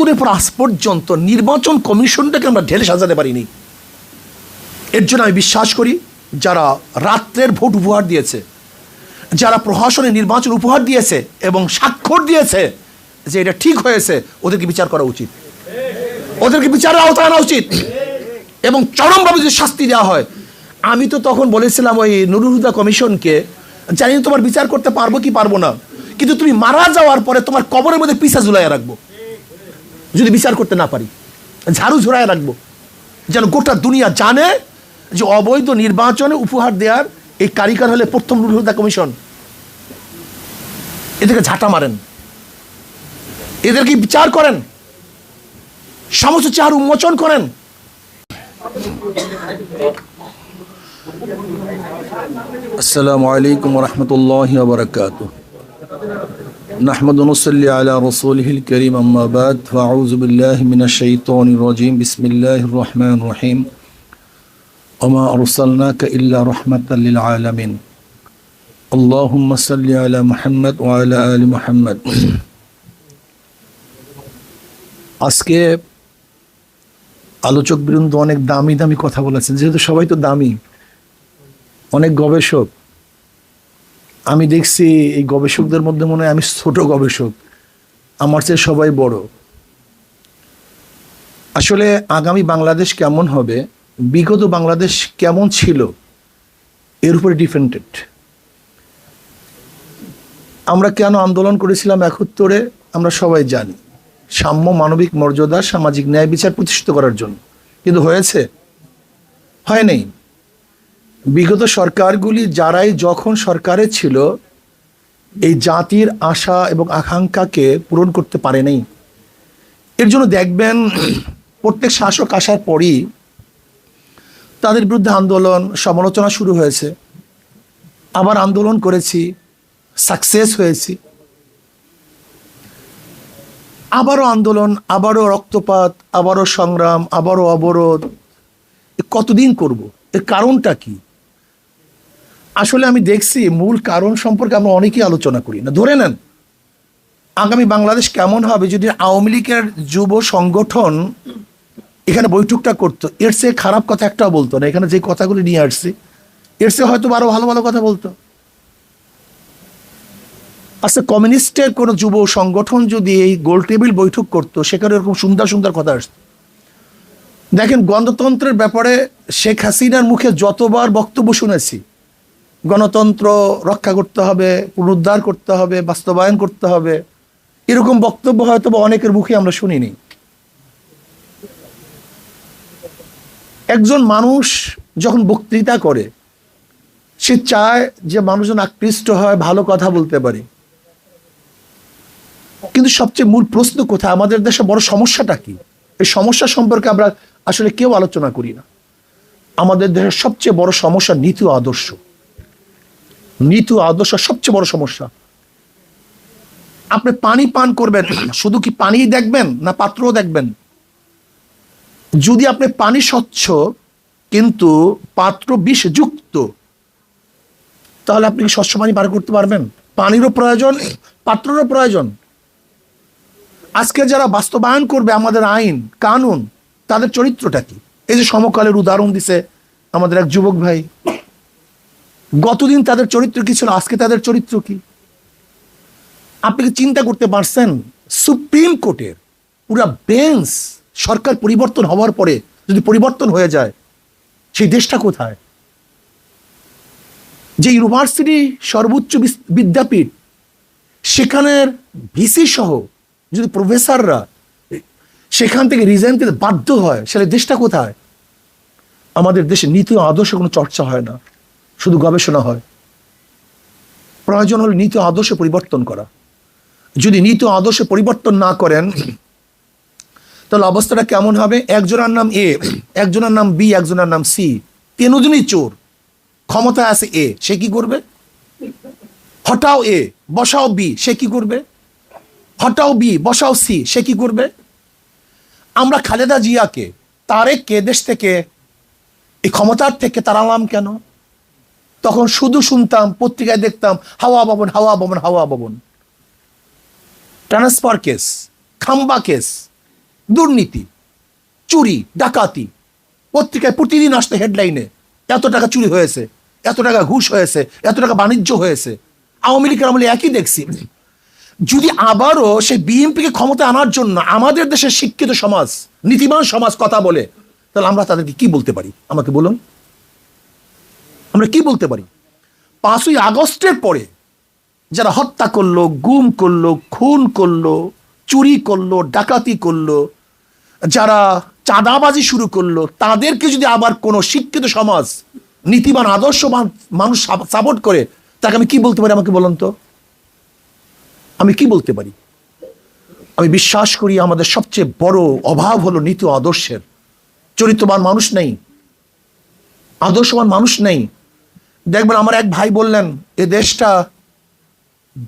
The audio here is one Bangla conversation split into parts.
৭৫-এর পর আজ পর্যন্ত নির্বাচন কমিশনটাকে আমরা ঢেলে সাজাতে পারিনি। এর জন্য আমি বিশ্বাস করি যারা রাত্রের ভোট উপহার দিয়েছে, যারা প্রশাসনে নির্বাচন উপহার দিয়েছে এবং স্বাক্ষর দিয়েছে যে এটা ঠিক হয়েছে, ওদেরকে বিচার করা উচিত, ওদেরকে বিচারের আওতায় আনা উচিত এবং চরমভাবে যদি শাস্তি দেওয়া হয়। আমি তো তখন বলেছিলাম ওই নুরুল হুদা কমিশনকে, জানি না তোমার বিচার করতে পারবো কি পারবো না, কিন্তু তুমি মারা যাওয়ার পরে তোমার কবরের মধ্যে পিসা ঝুলাইয়া রাখবো যদি বিচার করতে না পারি, ঝাড়ু ঝুলাইয়া রাখবো, যেন গোটা দুনিয়া জানে যে অবৈধ নির্বাচনে উপহার দেওয়ার এই কারিগর হলে প্রথম নুরুল হুদা কমিশন। এদেরকে ঝাঁটা মারেন, এদেরকে বিচার করেন, সমস্ত চেহারা উন্মোচন করেন। আসসালামু আলাইকুম ওয়া রাহমাতুল্লাহি ওয়া বারাকাতুহু। নাহমাদু ওয়া নুসাল্লি আলা রাসূলিহিল কারীম, আম্মা বাদ, ফাআউযু বিল্লাহি মিনাশ শাইতানির রাজীম। বিসমিল্লাহির রহমানির রহিম। ওয়া মা আরসালনাকা ইল্লা রাহমাতাল লিল আলামিন। আল্লাহুম্মা সাল্লি আলা মুহাম্মদ ওয়া আলা আলি মুহাম্মদ। আজকে আলোচক বৃন্দ অনেক দামি দামি কথা বলেছেন, যেহেতু সবাই তো দামি, অনেক গবেষক। আমি দেখছি এই গবেষকদের মধ্যে মনে হয় আমি ছোট গবেষক, আমার চেয়ে সবাই বড়। আসলে আগামী বাংলাদেশ কেমন হবে, বিগত বাংলাদেশ কেমন ছিল, এর উপরে ডিপেন্ডেড। আমরা কেন আন্দোলন করেছিলাম ৭১-এ আমরা সবাই জানি, সাম্য, মানবিক মর্যাদা, সামাজিক ন্যায় বিচার প্রতিষ্ঠিত করার জন্য। কিন্তু হয়েছে? হয় নাই। বিগত সরকারগুলি যারাই যখন সরকারে ছিল এই জাতির আশা এবং আকাঙ্ক্ষাকে পূরণ করতে পারে নাই। এর জন্য দেখবেন প্রত্যেক শাসক আসার পরই তাদের বিরুদ্ধে আন্দোলন, সমালোচনা শুরু হয়েছে। আবার আন্দোলন করেছি, সাকসেস হয়েছি, আবারও আন্দোলন, আবারও রক্তপাত, আবারও সংগ্রাম, আবারও অবরোধ। কতদিন করব? এর কারণটা কি? আসলে আমি দেখছি মূল কারণ সম্পর্কে আমরা অনেকেই আলোচনা করি না। ধরে নেন আগামী বাংলাদেশ কেমন হবে যদি আওয়ামী লীগের যুব সংগঠন এখানে বৈঠকটা করতো, এর চেয়ে খারাপ কথা একটাও বলতো না। এখানে যে কথাগুলি নিয়ে আসছি এর চেয়ে হয়তো আরো ভালো ভালো কথা বলতো। আচ্ছা, কমিউনিস্টের কোনো যুব সংগঠন যদি এই গোল টেবিল বৈঠক করতো, সেখানে এরকম সুন্দর সুন্দর কথা আসতো। দেখেন, গণতন্ত্রের ব্যাপারে শেখ হাসিনার মুখে যতবার বক্তব্য শুনেছি, গণতন্ত্র রক্ষা করতে হবে, পুনরুদ্ধার করতে হবে, বাস্তবায়ন করতে হবে, এরকম বক্তব্য হয়তো বা অনেকের মুখে আমরা শুনিনি। একজন মানুষ যখন বক্তৃতা করে সে চায় যে মানুষজন আকৃষ্ট হয়, ভালো কথা বলতে পারে। কিন্তু সবচেয়ে মূল প্রশ্ন কোথায়, আমাদের দেশে বড় সমস্যাটা কি? এই সমস্যা সম্পর্কে আমরা আসলে কেউ আলোচনা করি না। আমাদের দেশের সবচেয়ে বড় সমস্যা নীতি ও আদর্শ। নীতি ও আদর্শ সবচেয়ে বড় সমস্যা। আপনি পানি পান করবেন, শুধু কি পানি দেখবেন না পাত্রও দেখবেন? যদি আপনি পানি স্বচ্ছ কিন্তু পাত্র বিষযুক্ত, তাহলে আপনি কি স্বচ্ছ পানি পান করতে পারবেন? পানিরও প্রয়োজন, পাত্রেরও প্রয়োজন। আজকে যারা বাস্তবায়ন করবে আমাদের আইন কানুন, তাদের চরিত্রটা কি? এই যে সমকালের উদাহরণ দিছে আমাদের এক যুবক ভাই, গতদিন তাদের চরিত্র কি ছিল, আজকে তাদের চরিত্র কি? আপনি কি চিন্তা করতে পারছেন সুপ্রিম কোর্টের পুরা বেঞ্চ সরকার পরিবর্তন হওয়ার পরে যদি পরিবর্তন হয়ে যায়, সেই দেশটা কোথায়? যে ইউনিভার্সিটি সর্বোচ্চ বিদ্যাপীঠ, সেখানের ভিসি সহ যদি প্রফেসররা সেখান থেকে রিজাইন দিতে বাধ্য হয়, সেটা দেশটা কোথায়? আমাদের দেশে নীতি ও আদর্শ কোনো চর্চা হয় না, শুধু গবেষণা হয়। প্রয়োজন হলে নীতি ও আদর্শ পরিবর্তন করা। যদি নীতি ও আদর্শ পরিবর্তন না করেন তাহলে অবস্থাটা কেমন হবে? একজনের নাম এ, একজনের নাম বি, একজনের নাম সি, তিনজনই চোর, ক্ষমতা আছে এ, সে কি করবে? হটাও এ বসাও বি, সে কি করবে? হটাও বি বসাও সি, সে কি করবে? আমরা খালেদা জিয়াকে, তারেককে দেশ থেকে, এই ক্ষমতার থেকে তাড়ালাম কেন? তখন শুধু শুনতাম, পত্রিকায় দেখতাম হাওয়া ভবন, হাওয়া ভবন, হাওয়া ভবন, ট্রান্সফার কেস, খাম্বা কেস, দুর্নীতি, চুরি, ডাকাতি, পত্রিকায় প্রতিদিন আসতে হেডলাইনে এত টাকা চুরি হয়েছে, এত টাকা ঘুষ হয়েছে, এত টাকা বাণিজ্য হয়েছে। আওয়ামী লীগের আমলে একই দেখছি। যদি আবারও সেই বিএনপিকে ক্ষমতা আনার জন্য আমাদের দেশের শিক্ষিত সমাজ, নীতিবান সমাজ কথা বলে, তাহলে আমরা তাদেরকে কি বলতে পারি? আমাকে বলুন, আমরা কি বলতে পারি? 5ই আগস্টের পরে যারা হত্যা করলো, গুম করলো, খুন করলো, চুরি করলো, ডাকাতি করলো, যারা চাঁদাবাজি শুরু করলো, তাদেরকে যদি আবার কোনো শিক্ষিত সমাজ, নীতিবান আদর্শবান মানুষ সাপোর্ট করে, তাকে আমি কি বলতে পারি? আমাকে বলুন তো, আমি কি বলতে পারি? আমি বিশ্বাস করি আমাদের সবচেয়ে বড় অভাব হলো নীতি ও আদর্শের। চরিত্রবান মানুষ নেই, আদর্শবান মানুষ নেই। দেখবেন আমার এক ভাই বললেন, এ দেশটা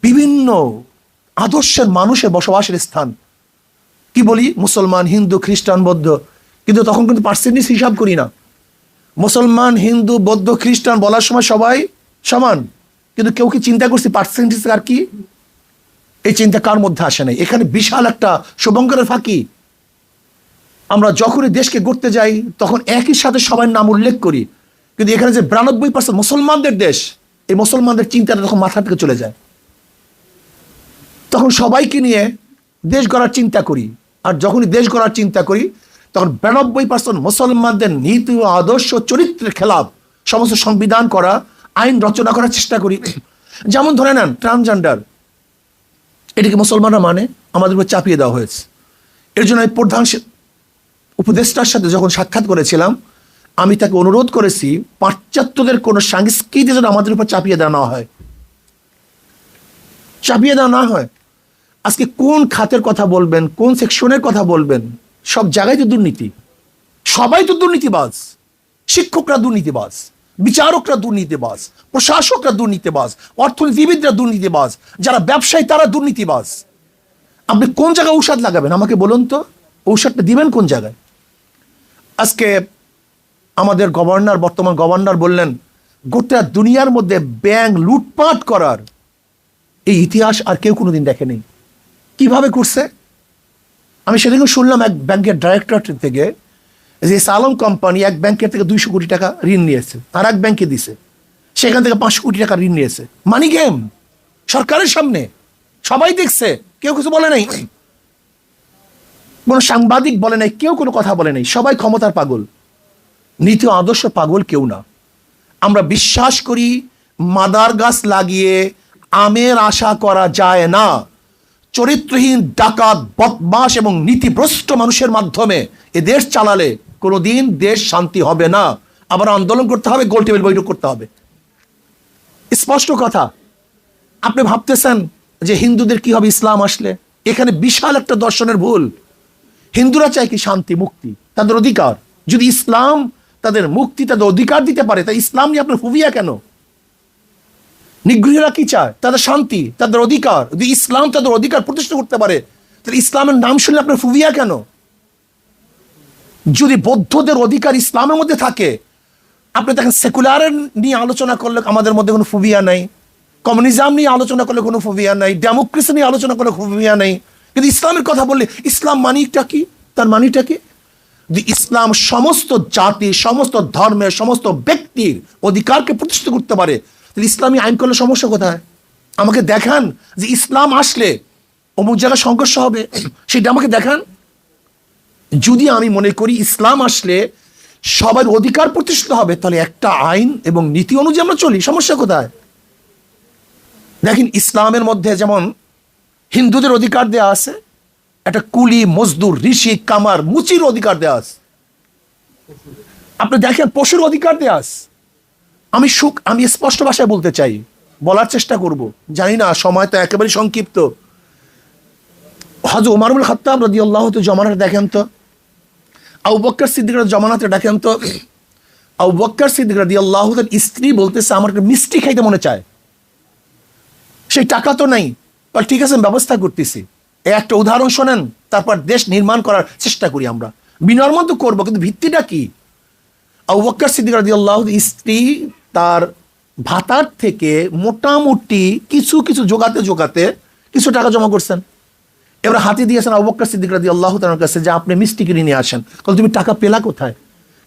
বিভিন্ন আদর্শের মানুষের বসবাসের স্থান। কি বলি? মুসলমান, হিন্দু, খ্রিস্টান, বৌদ্ধ, কিন্তু তখন কিন্তু পার্সেন্টেজ হিসাব করি না। মুসলমান, হিন্দু, বৌদ্ধ, খ্রিস্টান বলার সময় সবাই সমান, কিন্তু কেউ কি চিন্তা করছি পার্সেন্টেজ আর কি? এই চিন্তা কার মধ্যে আসে নাই? এখানে বিশাল একটা শুভঙ্করের ফাঁকি। আমরা যখনই দেশকে গড়তে যাই তখন একই সাথে সবার নাম উল্লেখ করি, কিন্তু এখানে যে 92% মুসলমানদের দেশ, এই মুসলমানদের চিন্তাটা তখন মাথা থেকে চলে যায়। তখন সবাইকে নিয়ে দেশ গড়ার চিন্তা করি, আর যখনই দেশ গড়ার চিন্তা করি তখন 92% মুসলমানদের নীতি ও আদর্শ চরিত্রের খেলাফ সমস্ত সংবিধান করা, আইন রচনা করার চেষ্টা করি। যেমন ধরে নেন ট্রান্সজেন্ডার, এটাকে মুসলমানরা মানে, আমাদের উপর চাপিয়ে দেওয়া হয়েছে। এর জন্য আমি প্রধান উপদেষ্টার সাথে যখন সাক্ষাৎ করেছিলাম, আমি তাকে অনুরোধ করেছি পাশ্চাত্যদের কোনো সংস্কৃতি যেন আমাদের উপর চাপিয়ে দেওয়া না হয়, চাপিয়ে দেওয়া না হয়। আজকে কোন খাতের কথা বলবেন, কোন সেকশনের কথা বলবেন, সব জায়গায় তো দুর্নীতি, সবাই তো দুর্নীতিবাজ। শিক্ষকরা দুর্নীতিবাজ, বিচারকরা দুর্নীতিবাজ, প্রশাসকরা দুর্নীতিবাজ, অর্থনীতিবিদরা দুর্নীতিবাজ, যারা ব্যবসায়ী তারা দুর্নীতিবাজ। আপনি কোন জায়গায় ঔষধ লাগাবেন আমাকে বলুন তো? ঔষধটা দিবেন কোন জায়গায়? আজকে আমাদের গভর্নর, বর্তমান গভর্নর বললেন গোটা দুনিয়ার মধ্যে ব্যাংক লুটপাট করার এই ইতিহাস আর কেউ কোনোদিন দেখেনি। কিভাবে করছে? আমি সেদিকে শুনলাম এক ব্যাংকের ডাইরেক্টর থেকে যে সালম কোম্পানি এক ব্যাংকের থেকে 200 কোটি টাকা ঋণ নিয়েছে, আর এক ব্যাংকে দিছে, সেখান থেকে 500 কোটি টাকা ঋণ নিয়েছে। মানি গেম, সরকারের সামনে সবাই দেখছে, কেউ কিছু বলে নাই, কোনো সাংবাদিক বলে নাই, কেউ কোনো কথা বলে নাই। সবাই ক্ষমতার পাগল, নীতি ও আদর্শ পাগল কেউ না। আমরা বিশ্বাস করি মাদার গাছ লাগিয়ে আমের আশা করা যায় না। চরিত্রহীন, ডাকাত, বদমাশ এবং নীতিভ্রষ্ট মানুষের মাধ্যমে এ দেশ চালালে কোনোদিন দেশ শান্তি হবে না। আবার আন্দোলন করতে হবে, গোল টেবিল বৈঠক করতে হবে। স্পষ্ট কথা। আপনি ভাবতেছেন যে হিন্দুদের কি হবে ইসলাম আসলে? এখানে বিশাল একটা দর্শনের ভুল। হিন্দুরা চায় কি? শান্তি, মুক্তি, তাদের অধিকার। যদি ইসলাম তাদের মুক্তি, তাদের অধিকার দিতে পারে, তাই ইসলাম নিয়ে আপনার ফুবিয়া কেন? নিগৃহীরা কি চায়? তাদের শান্তি, তাদের অধিকার। যদি ইসলাম তাদের অধিকার প্রতিষ্ঠা করতে পারে, তাহলে ইসলামের নাম শুনলে আপনার ফুবিয়া কেন? যদি বৌদ্ধদের অধিকার ইসলামের মধ্যে থাকে, আপনি দেখেন সেকুলারের নিয়ে আলোচনা করলে আমাদের মধ্যে কোনো ফুবিয়া নাই, কমিউনিজম নিয়ে আলোচনা করলে কোনো ফুবিয়া নাই, ডেমোক্রেসি নিয়ে আলোচনা করলে ফুবিয়া নাই, কিন্তু ইসলামের কথা বললে ইসলাম মানিটা কি? তার মানিটা কি? যদি ইসলাম সমস্ত জাতি, সমস্ত ধর্মের, সমস্ত ব্যক্তির অধিকারকে প্রতিষ্ঠিত করতে পারে, তাহলে ইসলামী আইন করলে সমস্যা কোথায়? আমাকে দেখান যে ইসলাম আসলে অমুক জায়গায় সংঘর্ষ হবে, সেটা আমাকে দেখান। যদি আমি মনে করি ইসলাম আসলে সবার অধিকার প্রতিষ্ঠিত হবে, তাহলে একটা আইন এবং নীতি অনুযায়ী আমরা চলি, সমস্যা কোথায়? দেখেন ইসলামের মধ্যে যেমন হিন্দুদের অধিকার দেয়া আছে, একটা কুলি, মজদুর, ঋষি, কামার, মুচির অধিকার দেয়া আছে। আপনি দেখেন পশুর অধিকার দেয়া আছে। আমি স্পষ্ট ভাষায় বলতে চাই, বলার চেষ্টা করব, জানি না সময় তো একেবারে সংক্ষিপ্ত। হযরত ওমর ইবনে খাত্তাব রাদিয়াল্লাহু তাআলা জমানাতে দেখেন তো, আবু বকর সিদ্দিকের জমানাতে দেখেন তো, আবু বকর সিদ্দিক রাদিয়াল্লাহু তাআলার স্ত্রী বলতেছে আমার একটা মিষ্টি খাইতে মনে চায়, সেই টাকা তো নাই, ঠিক আছে ব্যবস্থা করতেছি। একটা উদাহরণ শোনেন, তারপর দেশ নির্মাণ করার চেষ্টা করি আমরা। বিনির্মাণ তো করবো, কিন্তু ভিত্তিটা কি? আবু বকর সিদ্দিক রাদিয়াল্লাহু তাআলার স্ত্রী তার ভাতার থেকে মোটামুটি কিছু কিছু জোগাতে জোগাতে কিছু টাকা জমা করছেন। এবার হাতে দিয়েছেন আবু বকর সিদ্দিক রাদিয়াল্লাহু তাআলার কাছে যে আপনি মিষ্টি কিনে নিয়ে আসেন। বলে তুমি টাকা পেলা কোথায়?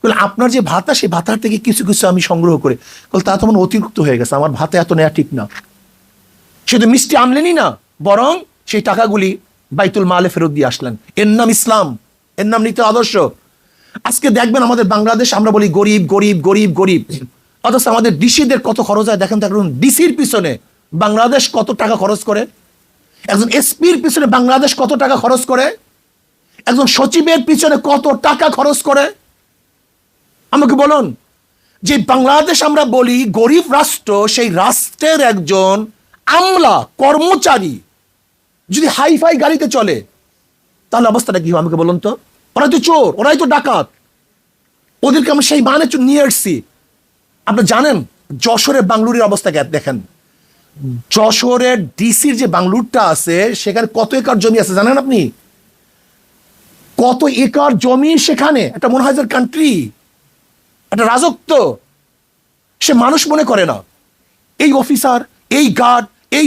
বলে আপনার যে ভাতা, সেই ভাতার থেকে কিছু কিছু আমি সংগ্রহ করে। বলে তা তো আমার অতিরিক্ত হয়ে গেছে, আমার ভাতা এত নেওয়া ঠিক না। শুধু মিষ্টি আনলেনই না, বরং সেই টাকাগুলি বাইতুল মালে ফেরত দিয়ে আসলেন। এর নাম ইসলাম, এর নাম নীতি আদর্শ। আজকে দেখবেন আমাদের বাংলাদেশ, আমরা বলি গরিব গরিব গরিব গরিব, অথচ আমাদের ডিসিদের কত খরচ হয় দেখেন। দেখুন ডিসির পিছনে বাংলাদেশ কত টাকা খরচ করে, একজন এসপির পিছনে বাংলাদেশ কত টাকা খরচ করে, একজন সচিবের পিছনে কত টাকা খরচ করে। আমাকে বলুন, যে বাংলাদেশ আমরা বলি গরিব রাষ্ট্র, সেই রাষ্ট্রের একজন আমলা কর্মচারী যদি হাইফাই গাড়িতে চলে, তাহলে অবস্থাটা কি হবে আমাকে বলুন তো? ওরাই তো চোর, ওরাই তো ডাকাত, ওদেরকে আমরা সেই মানে নিয়ে এসছি। আপনি জানেন যশোরের বাংলুরির অবস্থা দেখেন, যশোরের ডিসির যে বাংলুরটা আছে সেখানে কত একর জমি আছে জানেন আপনি? কত একর জমি সেখানে, একটা মনে হয় যে কান্ট্রি, একটা রাজত্ব। সে মানুষ মনে করে না, এই অফিসার, এই গার্ড, এই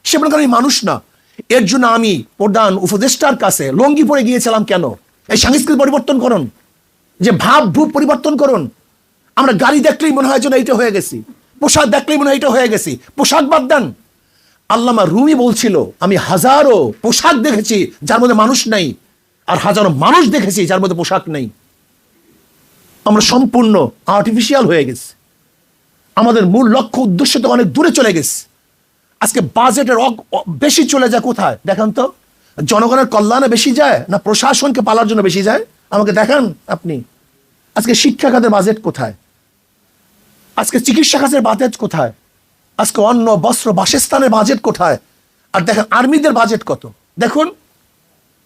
সে মনে করে মানুষ না। এর জন্য আমি প্রধান উপদেষ্টার কাছে লঙ্গি পরে গিয়েছিলাম। কেন? এই সংস্কৃতি পরিবর্তন করুন, যে ভাব ভূপ পরিবর্তন করুন। আমরা গাড়ি দেখলেই মনে হয় যেন এইটা হয়ে গেছি, পোশাক দেখলেই মনে হয় এইটা হয়ে গেছি। পোশাক বাদ দেন, আল্লামা রুমি বলছিল আমি হাজারো পোশাক দেখেছি যার মধ্যে মানুষ নাই, আর হাজারো মানুষ দেখেছি যার মধ্যে পোশাক নেই। আমরা সম্পূর্ণ আর্টিফিশিয়াল হয়ে গেছি, আমাদের মূল লক্ষ্য উদ্দেশ্য তো অনেক দূরে চলে গেছে। আজকে বাজেটের বেশি চলে যায় কোথায় দেখেন তো? জনগণের কল্যাণে বেশি যায় না প্রশাসনকে পালার জন্য বেশি যায়? আমাকে দেখান আপনি। আজকে শিক্ষা খাতের বাজেট কোথায়? আজকে চিকিৎসা খাতের বাজেট কোথায়? আজকে অন্ন বস্ত্র বাসস্থানের বাজেট কোথায়? আর দেখেন আর্মিদের বাজেট কত, দেখুন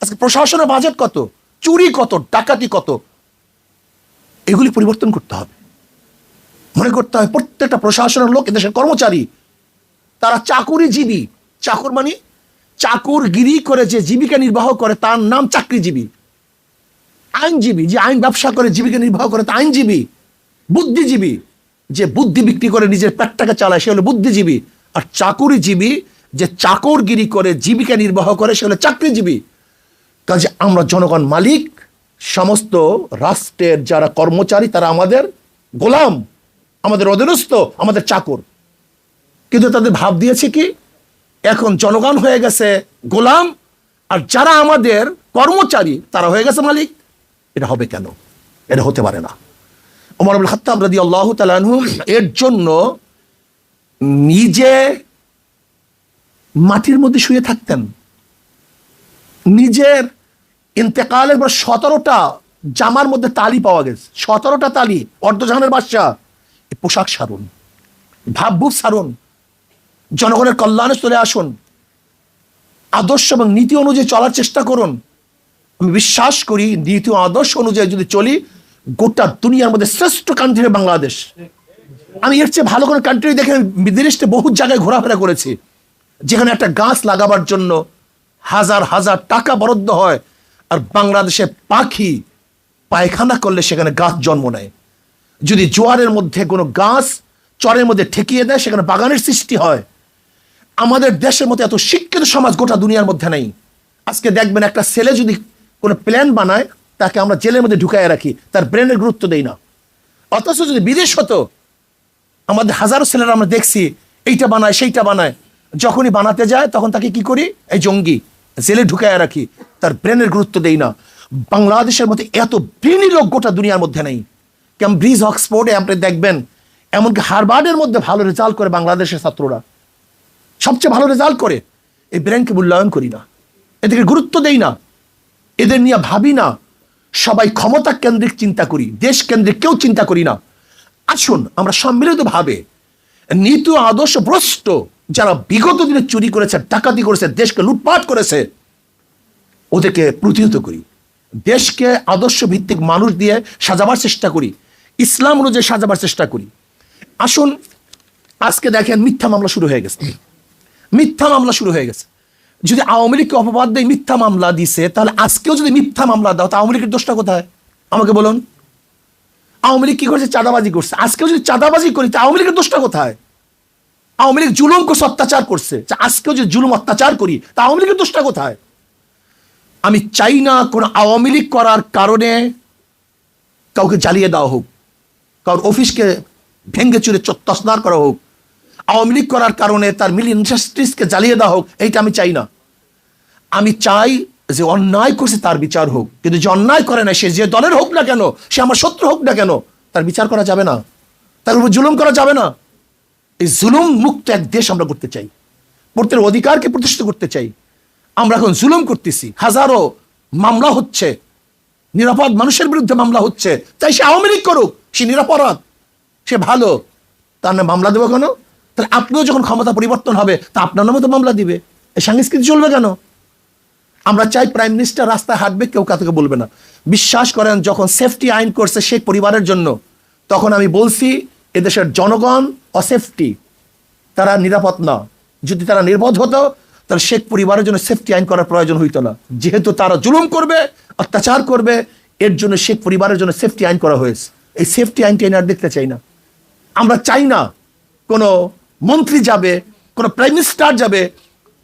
আজকে প্রশাসনের বাজেট কত, চুরি কত, ডাকাতি কত। এগুলি পরিবর্তন করতে হবে। মনে করতে হয় প্রত্যেকটা প্রশাসনের লোক এদেশের কর্মচারী, তারা চাকুরিজীবী। চাকুর মানে চাকুরগিরি করে যে জীবিকা নির্বাহ করে তার নাম চাকরিজীবী। আইনজীবী যে আইন ব্যবসা করে জীবিকা নির্বাহ করে তা আইনজীবী। বুদ্ধিজীবী যে বুদ্ধি বিক্রি করে নিজের পেটটাকে চালায় সে হলো বুদ্ধিজীবী। আর চাকুরিজীবী যে চাকরগিরি করে জীবিকা নির্বাহ করে সে হলো চাকরিজীবী। কাজে আমরা জনগণ মালিক, সমস্ত রাষ্ট্রের যারা কর্মচারী তারা আমাদের গোলাম, আমাদের অধীনস্থ, আমাদের চাকর। কিন্তু তাদের ভাব দিয়েছে কি এখন জনগণ হয়ে গেছে গোলাম, আর যারা আমাদের কর্মচারী তারা হয়ে গেছে মালিক। এটা হবে কেন? এটা হতে পারে না। ওমর ইবনে খাত্তাব রাদিয়াল্লাহু তাআলা আনহু এর জন্য নিজে মাটির মধ্যে শুয়ে থাকতেন। নিজের ইন্তেকালের পর 17টা জামার মধ্যে তালি পাওয়া গেছে, 17টা তালি। অর্ধজাহানের বাদশা, পোশাক সারুন, ভাবভূপ সারুন, জনগণের কল্যাণে চলে আসুন, আদর্শ এবং নীতি অনুযায়ী চলার চেষ্টা করুন। আমি বিশ্বাস করি নীতি ও আদর্শ অনুযায়ী যদি চলি, গোটা দুনিয়ার মধ্যে শ্রেষ্ঠ কান্ট্রি বাংলাদেশ। আমি এর চেয়ে ভালো কোনো কান্ট্রি দেখে বিদেশে বহু জায়গায় ঘোরাফেরা করেছি, যেখানে একটা গাছ লাগাবার জন্য হাজার হাজার টাকা বরাদ্দ হয়, আর বাংলাদেশে পাখি পায়খানা করলে সেখানে গাছ জন্ম নেয়। যদি জোয়ারের মধ্যে কোনো গাছ চরের মধ্যে ঠেকিয়ে দেয় সেখানে বাগানের সৃষ্টি হয়। আমাদের দেশের মতো এত শিক্ষিত সমাজ গোটা দুনিয়ার মধ্যে নেই। আজকে দেখবেন একটা ছেলে যদি কোনো প্ল্যান বানায় তাকে আমরা জেলের মধ্যে ঢুকায় রাখি, তার ব্রেনের গুরুত্ব দেই না। অথচ যদি বিদেশ হতো, আমাদের হাজারো ছেলেরা আমরা দেখছি এইটা বানায় সেইটা বানায়, যখনই বানাতে যায় তখন তাকে কি করি, এই জঙ্গি, জেলে ঢুকায় রাখি, তার ব্রেনের গুরুত্ব দেই না। বাংলাদেশের মধ্যে এত ব্রেনি লোক গোটা দুনিয়ার মধ্যে নেই। ক্যামব্রিজ অক্সফোর্ডে আপনি দেখবেন, এমনকি হার্ভার্ডের মধ্যে ভালো রেজাল্ট করে বাংলাদেশের ছাত্ররা, সবচেয়ে ভালো রেজাল্ট করে। এই ব্রেনকে মূল্যায়ন করি না, এদেরকে গুরুত্ব দেই না, এদের নিয়ে ভাবি না। সবাই ক্ষমতা কেন্দ্রিক চিন্তা করি, দেশ কেন্দ্রিক কেউ চিন্তা করি না। আসুন আমরা সম্মিলিত ভাবে নীতি আদর্শ ভ্রষ্ট যারা বিগত দিনে চুরি করেছে, ডাকাতি করেছে, দেশকে লুটপাট করেছে, ওদেরকে প্রতিহত করি। দেশকে আদর্শ ভিত্তিক মানুষ দিয়ে সাজাবার চেষ্টা করি, ইসলাম অনুযায়ী সাজাবার চেষ্টা করি। আসুন আজকে দেখেন মিথ্যা মামলা শুরু হয়ে গেছে, মিথ্যা মামলা শুরু হয়ে গেছে। যদি আওয়ামী লীগকে অপবাদ দিয়ে মিথ্যা মামলা দিছে, তাহলে আজকেও যদি মিথ্যা মামলা দাও তা আওয়ামী লীগের দোষটা কোথায় আমাকে বলুন? আওয়ামী লীগ কি করছে? চাঁদাবাজি করছে। আজকেও যদি চাঁদাবাজি করি তা আওয়ামী লীগের দোষটা কোথায়? আওয়ামী লীগ জুলুম করছে, অত্যাচার করছে। আজকেও যদি জুলুম অত্যাচার করি তা আওয়ামী লীগের দোষটা কোথায়? আমি চাই না কোনো আওয়ামী লীগ করার কারণে কাউকে জ্বালিয়ে দেওয়া হোক, কারোর অফিসকে ভেঙ্গে চুরে তছনছ করা হোক, আওয়ামী লীগ করার কারণে তার মিল ইন্ডাস্ট্রিজকে জ্বালিয়ে দেওয়া হোক। এইটা আমি চাই না। আমি চাই যে অন্যায় করছে তার বিচার হোক, কিন্তু যে অন্যায় করে না, সে যে দলের হোক না কেন, সে আমার শত্রু হোক না কেন, তার বিচার করা যাবে না, তার উপর জুলুম করা যাবে না। এই জুলুম মুক্ত এক দেশ আমরা করতে চাই, প্রত্যেকের অধিকারকে প্রতিষ্ঠিত করতে চাই। আমরা এখন জুলুম করতেছি, হাজারো মামলা হচ্ছে, নিরাপদ মানুষের বিরুদ্ধে মামলা হচ্ছে। তাই সে আওয়ামী লীগ করুক, সে নিরাপরাধ, সে ভালো, তার নামে মামলা দেবো কেন? তাহলে আপনিও যখন ক্ষমতা পরিবর্তন হবে, তা আপনার নামে তো মামলা দিবে। এই সংস্কৃতি চলবে কেন? আমরা চাই প্রাইম মিনিস্টার রাস্তায় হাঁটবে, কেউ কাউকে বলবে না। বিশ্বাস করেন, যখন সেফটি আইন করছে শেখ পরিবারের জন্য, তখন আমি বলছি এদেশের জনগণ অসেফটি, তারা নিরাপদ না। যদি তারা নিরাপদ হতো, তাহলে শেখ পরিবারের জন্য সেফটি আইন করার প্রয়োজন হইতো না। যেহেতু তারা জুলুম করবে, অত্যাচার করবে, এর জন্য শেখ পরিবারের জন্য সেফটি আইন করা হয়েছে। এই সেফটি আইনটি আর দেখতে চাই না। আমরা চাই না কোনো মন্ত্রী যাবে, কোনো প্রাইম মিনিস্টার যাবে,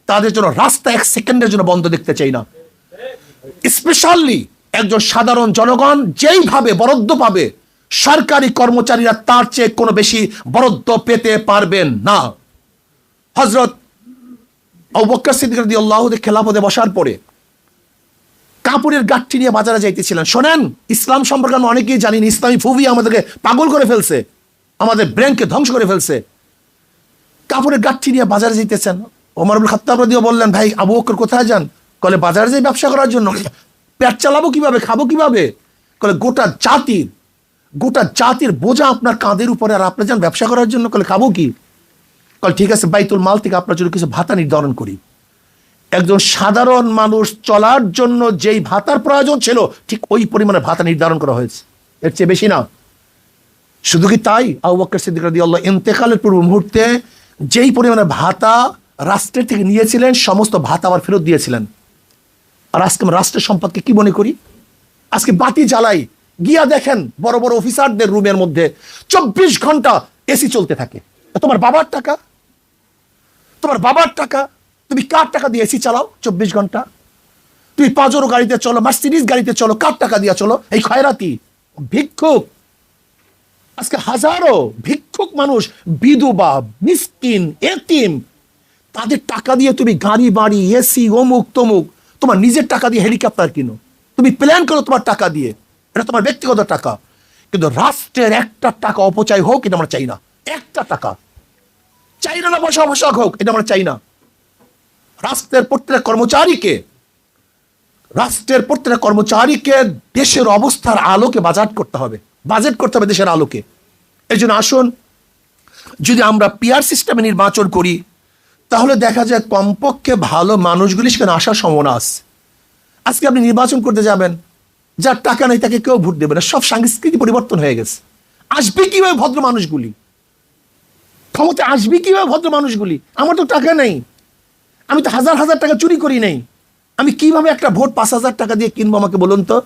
তাদের জন্য রাস্তা এক সেকেন্ডের জন্য বন্ধ দেখতে চাই না। স্পেশালি একজন সাধারণ জনগণ যেইভাবে বরাদ্দ পাবে, সরকারি কর্মচারীরা তার চেয়ে কোনো বেশি বরাদ্দ পেতে পারবেন না। হযরত আবু বকর সিদ্দিক রাদিয়াল্লাহু আনহু খেলাফতে বসার পরে কাপড়ের গাঠটি নিয়ে বাজারে যাইতেছিলেন। শোনেন, ইসলাম সম্পর্কে আমরা অনেকেই জানি না। ইসলামী ফুবিয়া আমাদেরকে পাগল করে ফেলছে, আমাদের ব্রেনকে ধ্বংস করে ফেলছে। কাপড়ের গাঠটি নিয়ে বাজারে যাইতেছেন। ওমর ইবনে খাত্তাব রাদিয়াল্লাহু বললেন, ভাই আবু বকর কোথায় যান? কলে বাজারে যাই ব্যবসা করার জন্য। পেট চালাবো কিভাবে, খাবো কিভাবে? কলে গোটা জাতির বোঝা আপনার কাঁধের উপরে, আর আপনি যান ব্যবসা করার জন্য। কলে খাবো কি? কল ঠিক আছে, বাইতুল মাল থেকে আপনার জন্য কিছু ভাতা নির্ধারণ করি। একজন সাধারণ মানুষ চলার জন্য যেই ভাতার প্রয়োজন ছিল, ঠিক ওই পরিমাণে ভাতা নির্ধারণ করা হয়েছে, এর চেয়ে বেশি না। শুধু কি তাই, আবু বকর সিদ্দিক রাদিয়াল্লাহু ইন্তেকালের পূর্ব মুহূর্তে যেই পরিমাণে ভাতা রাষ্ট্রের থেকে নিয়েছিলেন, সমস্ত ভাতা আবার ফেরত দিয়েছিলেন। আর আজকে আমরা রাষ্ট্রের সম্পদকে কি মনে করি? আজকে বাতি জ্বালাই, গিয়া দেখেন বড় বড় অফিসারদের রুমের মধ্যে 24 ঘন্টা এসি চলতে থাকে। তোমার বাবার টাকা, তোমার বাবার টাকা, তুমি কার টাকা দিয়ে এসি চালাও 24 ঘন্টা? তুমি পাজরো গাড়িতে চলো, মার্সিডিজ গাড়িতে চলো, কার টাকা দিয়ে চলো? এই খয়রাতি ভিক্ষুক। আজকে হাজারো ভিক্ষুক মানুষ, বিধবা, মিসকিন, এতিম, তাদের টাকা দিয়ে তুমি গাড়ি বাড়ি, এসি, অমুক তমুক, তোমার নিজের টাকা দিয়ে হেলিকপ্টার কিনো, তুমি প্ল্যান করো তোমার টাকা দিয়ে, এটা তোমার ব্যক্তিগত টাকা। কিন্তু রাষ্ট্রের একটা টাকা অপচয় হোক, এটা আমরা চাই না। একটা টাকা চাই না, বসা হোক, এটা আমরা চাই না। রাষ্ট্রের প্রত্যেক কর্মচারীকে দেশের অবস্থার আলোকে বাজেট করতে হবে দেশের আলোকে। এই জন্য আসুন, যদি আমরা পিআর সিস্টেমে নির্বাচন করি, তাহলে দেখা যায় কমপক্ষে ভালো মানুষগুলি সেখানে আসার সম্ভাবনা আছে। আজকে আপনি নির্বাচন করতে যাবেন, যার টাকা নেই তাকে কেউ ভোট দেবে না। সব সংস্কৃতি পরিবর্তন হয়ে গেছে। আসবে কিভাবে ভদ্র মানুষগুলি? ক্ষমতা আসবে কিভাবে ভদ্র মানুষগুলি? আমার তো টাকা নেই, আমি তো হাজার হাজার টাকা চুরি করি নেই, আমি কিভাবে একটা ভোট 5,000 টাকা দিয়ে কিনবো? আমাকে বলুন তো,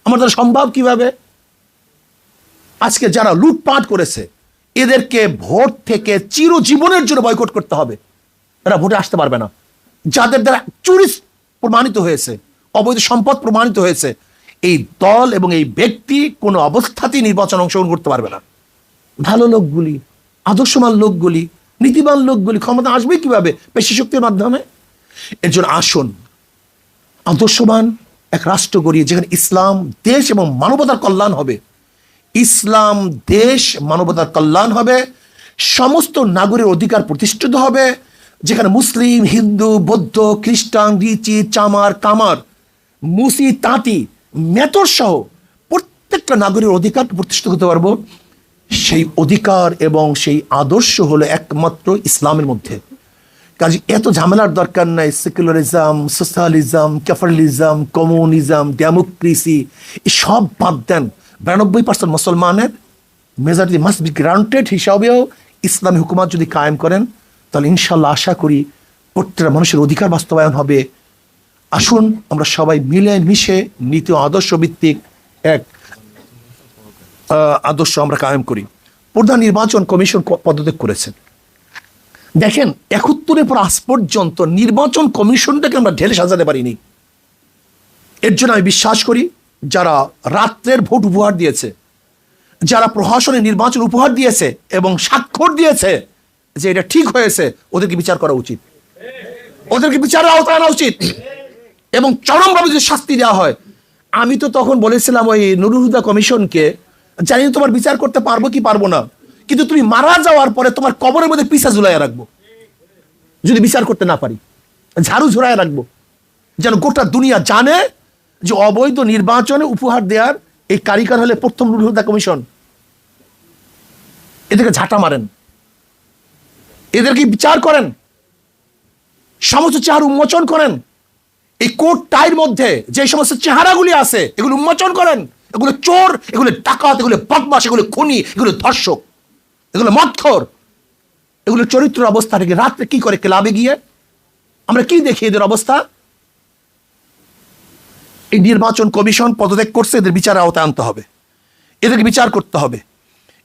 আমার দ্বারা সম্ভব কিভাবে? আজকে যারা লুটপাট করেছে, এদেরকে ভোট থেকে চিরজীবনের জন্য বয়কট করতে হবে। এরা ভোটে আসতে পারবে না। যাদের দ্বারা চুরি প্রমাণিত হয়েছে, অবৈধ সম্পদ প্রমাণিত হয়েছে, এই দল এবং এই ব্যক্তি কোনো অবস্থাতেই নির্বাচন অংশগ্রহণ করতে পারবে না। ভালো লোকগুলি, আদর্শবান লোকগুলি, নীতিবান লোকগুলি ক্ষমতা আসবে কিভাবে? পেশি শক্তির মাধ্যমে। এর জন্য আসুন, আদর্শবান এক রাষ্ট্র গড়িয়ে, যেখানে ইসলাম দেশ এবং মানবতার কল্যাণ হবে। ইসলাম দেশ, মানবতার কল্যাণ হবে, সমস্ত নাগরিক অধিকার প্রতিষ্ঠিত হবে, যেখানে মুসলিম, হিন্দু, বৌদ্ধ, খ্রিস্টান, রিচি, চামার, কামার, মুসি, তাঁতি, মেতর সহ প্রত্যেকটা নাগরিক অধিকার প্রতিষ্ঠিত করতে পারবো। সেই অধিকার এবং সেই আদর্শ হলো একমাত্র ইসলামের মধ্যে। কাজে এত ঝামেলার দরকার নাই। Secularism, socialism, capitalism, communism, democracy, এসব বাদ দেন। 92% মুসলমানের মেজরিটি মাস্ট বি গ্রান্টেড হিসাবেও ইসলামী হুকুমত যদি কায়েম করেন, তাহলে ইনশাল্লাহ আশা করি প্রত্যেকটা মানুষের অধিকার বাস্তবায়ন হবে। আসুন আমরা সবাই মিলে মিশে নীতি ও আদর্শ ভিত্তিক এক আদর্শ আমরা কায়েম করি। প্রধান নির্বাচন কমিশন পদত্যাগ করেছেন। দেখেন, 71-এর পর আজ পর্যন্ত নির্বাচন কমিশনটাকে আমরা ঢেলে সাজাতে পারিনি। এর জন্য আমি বিশ্বাস করি যারা রাত্রের ভোট উপহার দিয়েছে, যারা প্রহসনে নির্বাচন উপহার দিয়েছে এবং স্বাক্ষর দিয়েছে যে এটা ঠিক হয়েছে, ওদেরকে বিচার করা উচিত, ওদেরকে বিচারের আওতায় আনা উচিত এবং চরমভাবে যদি শাস্তি দেওয়া হয়। আমি তো তখন বলেছিলাম ওই নুরুল হুদা কমিশনকে, জানি না তোমার বিচার করতে পারবো কি পারবো না, কিন্তু তুমি মারা যাওয়ার পরে তোমার কবরের মধ্যে পিসা ঝুলাইয়া রাখবো যদি বিচার করতে না পারি, ঝাড়ু ঝুলাইয়া রাখবো, যেন গোটা দুনিয়া জানে যে অবৈধ নির্বাচনে উপহার দেওয়ার এই কারিগর হলে প্রথম নুরুল হুদা কমিশন। এদেরকে ঝাঁটা মারেন, এদেরকে বিচার করেন, সমস্ত চেহারা উন্মোচন করেন। এই কোর্ট টাইর মধ্যে যে সমস্ত চেহারাগুলি আছে এগুলো উন্মোচন করেন। এগুলো চোর, এগুলো ডাকাত, এগুলো বদমাশ, এগুলো খুনি, এগুলো ধর্ষক, এগুলো মদখোর, এগুলো চরিত্র অবস্থা থেকে রাত্রে কি করে ক্লাবে গিয়ে আমরা কি দেখি এদের অবস্থা। এই নির্বাচন কমিশন পদত্যাগ করছে, এদের বিচারের আওতায় আনতে হবে, এদেরকে বিচার করতে হবে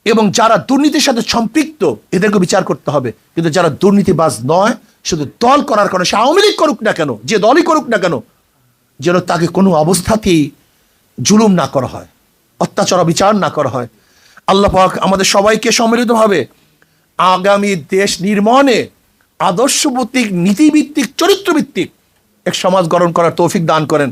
এবং যারা দুর্নীতির সাথে সম্পৃক্ত এদেরকে বিচার করতে হবে। কিন্তু যারা দুর্নীতিবাজ নয়, শুধু দল করার কারণে, সে আওয়ামী লীগ করুক না কেন, যে দলই করুক না কেন, যেন তাকে কোনো অবস্থাতেই জুলুম না করা হয়, অত্যাচার বিচার না করা হয়। আল্লাহ পাক আমাদের সবাইকে সম্মিলিতভাবে আগামী দেশ নির্মাণে আদর্শভিত্তিক, নীতিভিত্তিক, চরিত্রভিত্তিক এক সমাজ গঠন করার তৌফিক দান করেন।